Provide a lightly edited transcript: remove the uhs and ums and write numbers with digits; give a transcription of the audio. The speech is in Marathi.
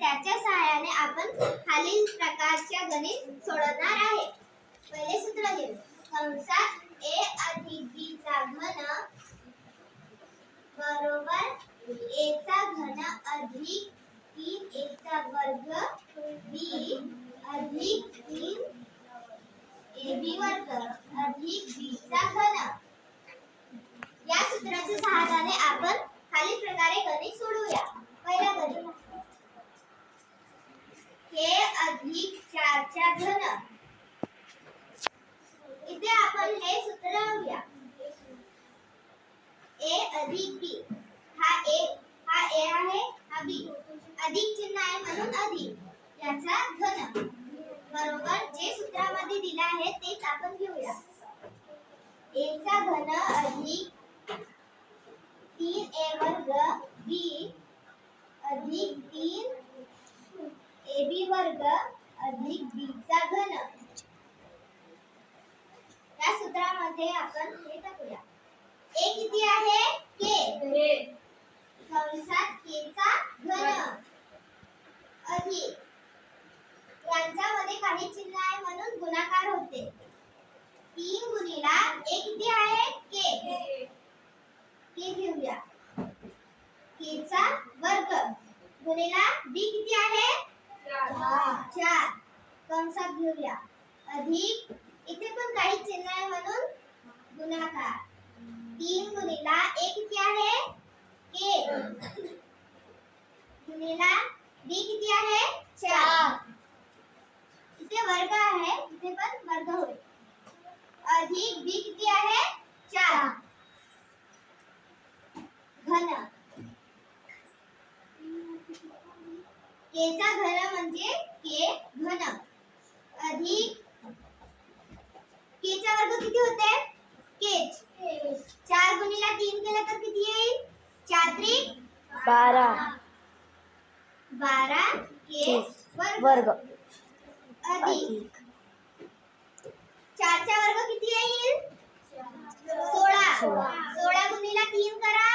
त्याच्या सहाय्याने आपण खालील प्रकारच्या गणित सोडवणार आहे। पहिले सूत्र घेऊ। कंसात a अधिक b चा घन बरोबर a चा घन अधिक 3a चा वर्ग b अधिक 3ab वर्ग अधिक b चा घन। या सूत्राच्या सहाय्याने आपण खालील प्रकारे गणित सोडवूया। पहिला गणित a अधिक 4 चा घन। इथे आपण हे सूत्र लावूया। a अधिक b हा a आहे हा b अधिक चिन्ह आहे म्हणून अधिक याचा घन बरोबर जे सूत्रामध्ये दिले आहे तेच आपण घेऊया। a चा घन अधिक 3a वर्ग b अधिक 3ab वर्ग अधिक b चा घन। या सूत्रामध्ये आपण हे टाकूया। a किती आहे k कंसात k चा घन अधिक यांच्यामध्ये काही चिन्ह आहे म्हणून गुणाकार होते। 3 गुणिला a किती आहे k घेऊया। k चा वर्ग गुणिला b किती आहे 4 कंसात घेऊया अधिक इथे पण काही चिन्ह आहे म्हणून गुणाकार। 3 गुणिला a किती आहे k गुणिला b किती आहे 4 इथे वर्ग आहे इथे पण वर्ग होईल अधिक b किती आहे 4 घन। k चा घन म्हणजे k घन अधिक k चा वर्ग किती होते k 4 गुणिला 3 केलं तर किती येईल 4 त्रिक 12 k वर्ग अधिक 4 चा वर्ग किती येईल 16 गुणिला 3 करा